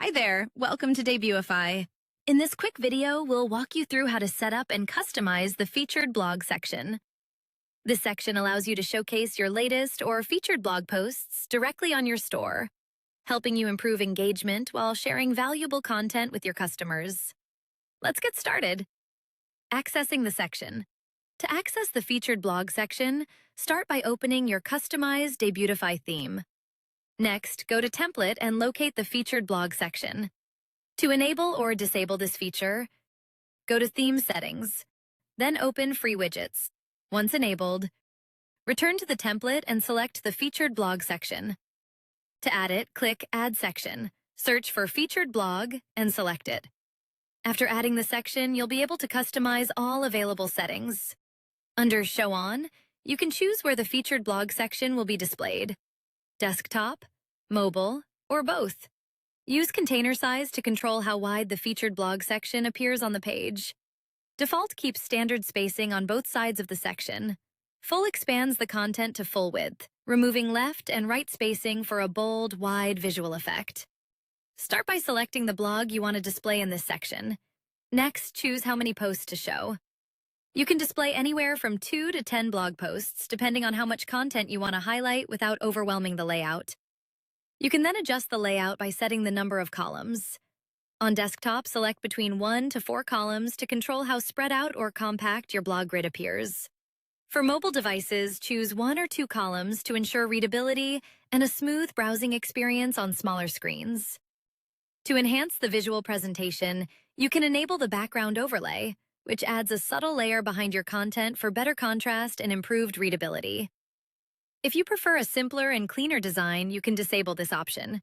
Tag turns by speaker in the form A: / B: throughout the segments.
A: Hi there, welcome to Debutify. In this quick video, we'll walk you through how to set up and customize the featured blog section. This section allows you to showcase your latest or featured blog posts directly on your store, helping you improve engagement while sharing valuable content with your customers. Let's get started. Accessing the section. To access the featured blog section, start by opening your customized Debutify theme. Next, go to Template and locate the featured blog section. To enable or disable this feature, go to Theme Settings, then open Free Widgets. Once enabled, return to the template and select the featured blog section. To add it, click Add Section, search for Featured Blog, and select it. After adding the section, you'll be able to customize all available settings. Under Show On, you can choose where the featured blog section will be displayed: desktop, mobile, or both. Use container size to control how wide the featured blog section appears on the page. Default keeps standard spacing on both sides of the section. Full expands the content to full width, removing left and right spacing for a bold, wide visual effect. Start by selecting the blog you want to display in this section. Next, choose how many posts to show. You can display anywhere from 2 to 10 blog posts, depending on how much content you want to highlight without overwhelming the layout. You can then adjust the layout by setting the number of columns. On desktop, select between 1 to 4 columns to control how spread out or compact your blog grid appears. For mobile devices, choose 1 or 2 columns to ensure readability and a smooth browsing experience on smaller screens. To enhance the visual presentation, you can enable the background overlay, which adds a subtle layer behind your content for better contrast and improved readability. If you prefer a simpler and cleaner design, you can disable this option.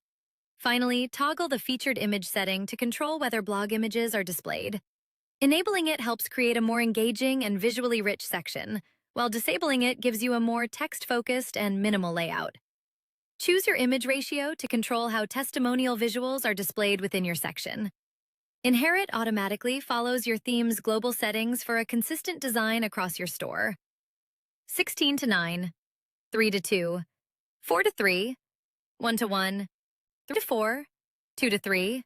A: Finally, toggle the featured image setting to control whether blog images are displayed. Enabling it helps create a more engaging and visually rich section, while disabling it gives you a more text-focused and minimal layout. Choose your image ratio to control how testimonial visuals are displayed within your section. Inherit automatically follows your theme's global settings for a consistent design across your store. 16:9, 3:2, 4:3, 1:1, 3:4, 2:3,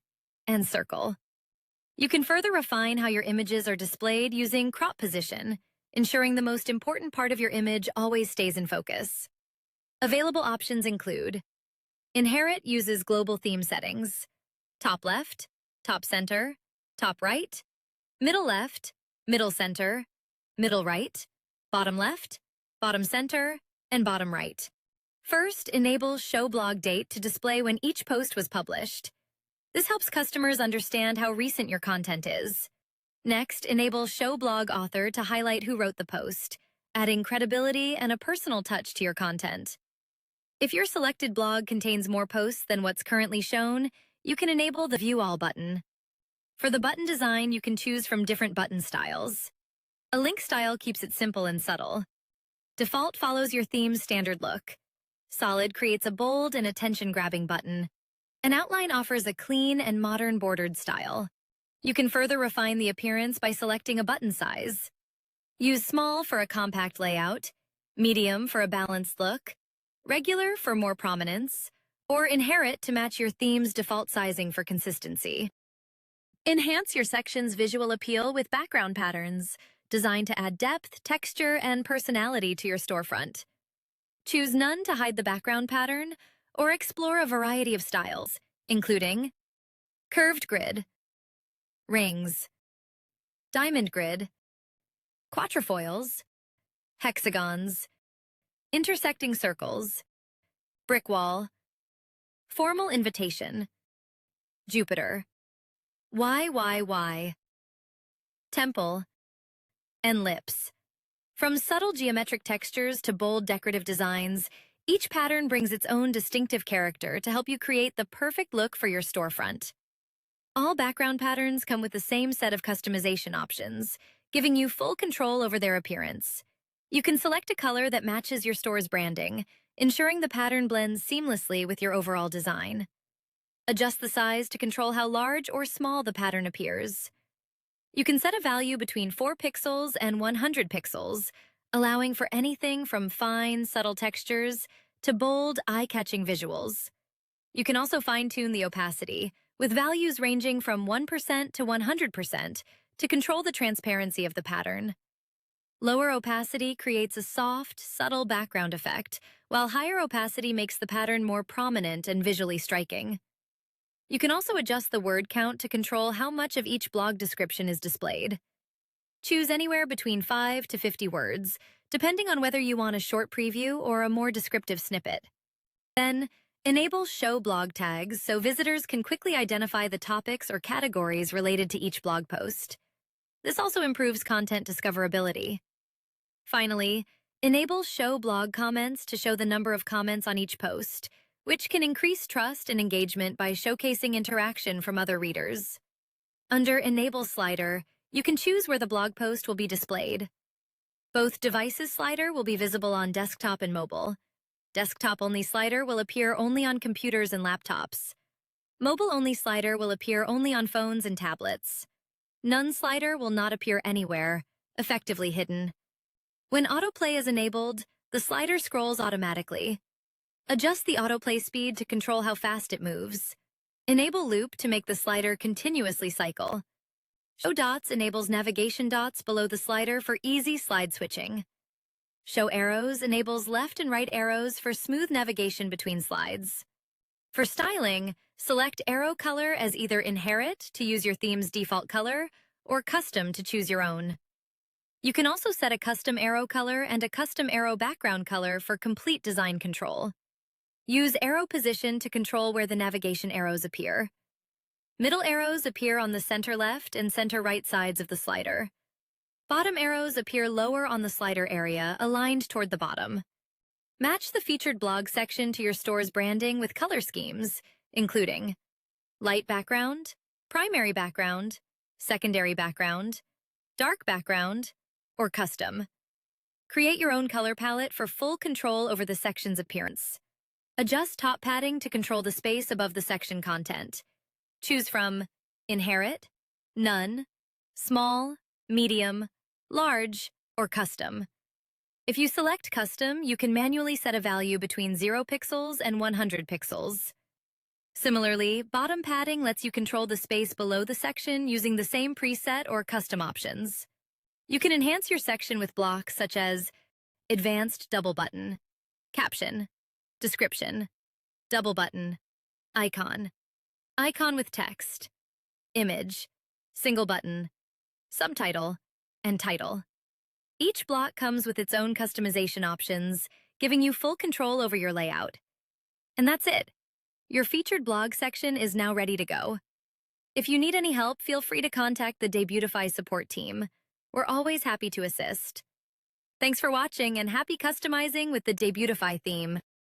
A: and circle. You can further refine how your images are displayed using crop position, ensuring the most important part of your image always stays in focus. Available options include: Inherit uses global theme settings, top left, top center, top right, middle left, middle center, middle right, bottom left, bottom center, and bottom right. First, enable Show Blog Date to display when each post was published. This helps customers understand how recent your content is. Next, enable Show Blog Author to highlight who wrote the post, adding credibility and a personal touch to your content. If your selected blog contains more posts than what's currently shown, you can enable the View All button. For the button design, you can choose from different button styles. A link style keeps it simple and subtle. Default follows your theme's standard look. Solid creates a bold and attention-grabbing button. An outline offers a clean and modern bordered style. You can further refine the appearance by selecting a button size. Use small for a compact layout, medium for a balanced look, regular for more prominence, or inherit to match your theme's default sizing for consistency. Enhance your section's visual appeal with background patterns, designed to add depth, texture, and personality to your storefront. Choose none to hide the background pattern, or explore a variety of styles, including curved grid, rings, diamond grid, quatrefoils, hexagons, intersecting circles, brick wall, formal invitation, Jupiter, YYY, temple, and lips. From subtle geometric textures to bold decorative designs, each pattern brings its own distinctive character to help you create the perfect look for your storefront. All background patterns come with the same set of customization options, giving you full control over their appearance. You can select a color that matches your store's branding, ensuring the pattern blends seamlessly with your overall design. Adjust the size to control how large or small the pattern appears. You can set a value between 4 pixels and 100 pixels, allowing for anything from fine, subtle textures to bold, eye-catching visuals. You can also fine-tune the opacity, with values ranging from 1% to 100% to control the transparency of the pattern. Lower opacity creates a soft, subtle background effect, while higher opacity makes the pattern more prominent and visually striking. You can also adjust the word count to control how much of each blog description is displayed. Choose anywhere between 5 to 50 words, depending on whether you want a short preview or a more descriptive snippet. Then, enable Show Blog Tags so visitors can quickly identify the topics or categories related to each blog post. This also improves content discoverability. Finally, enable Show Blog Comments to show the number of comments on each post, which can increase trust and engagement by showcasing interaction from other readers. Under Enable slider, you can choose where the blog post will be displayed. Both Devices slider will be visible on desktop and mobile. Desktop-only slider will appear only on computers and laptops. Mobile-only slider will appear only on phones and tablets. None slider will not appear anywhere, effectively hidden. When autoplay is enabled, the slider scrolls automatically. Adjust the autoplay speed to control how fast it moves. Enable loop to make the slider continuously cycle. Show dots enables navigation dots below the slider for easy slide switching. Show arrows enables left and right arrows for smooth navigation between slides. For styling, select arrow color as either Inherit to use your theme's default color or Custom to choose your own. You can also set a custom arrow color and a custom arrow background color for complete design control. Use arrow position to control where the navigation arrows appear. Middle arrows appear on the center left and center right sides of the slider. Bottom arrows appear lower on the slider area, aligned toward the bottom. Match the featured blog section to your store's branding with color schemes, including light background, primary background, secondary background, dark background, or custom. Create your own color palette for full control over the section's appearance. Adjust top padding to control the space above the section content. Choose from Inherit, None, Small, Medium, Large, or Custom. If you select Custom, you can manually set a value between 0 pixels and 100 pixels. Similarly, bottom padding lets you control the space below the section using the same preset or custom options. You can enhance your section with blocks such as Advanced Double Button, Caption, Description, Double Button, Icon, Icon with Text, Image, Single Button, Subtitle, and Title. Each block comes with its own customization options, giving you full control over your layout. And that's it. Your featured blog section is now ready to go. If you need any help, feel free to contact the Debutify support team. We're always happy to assist. Thanks for watching and happy customizing with the Debutify theme.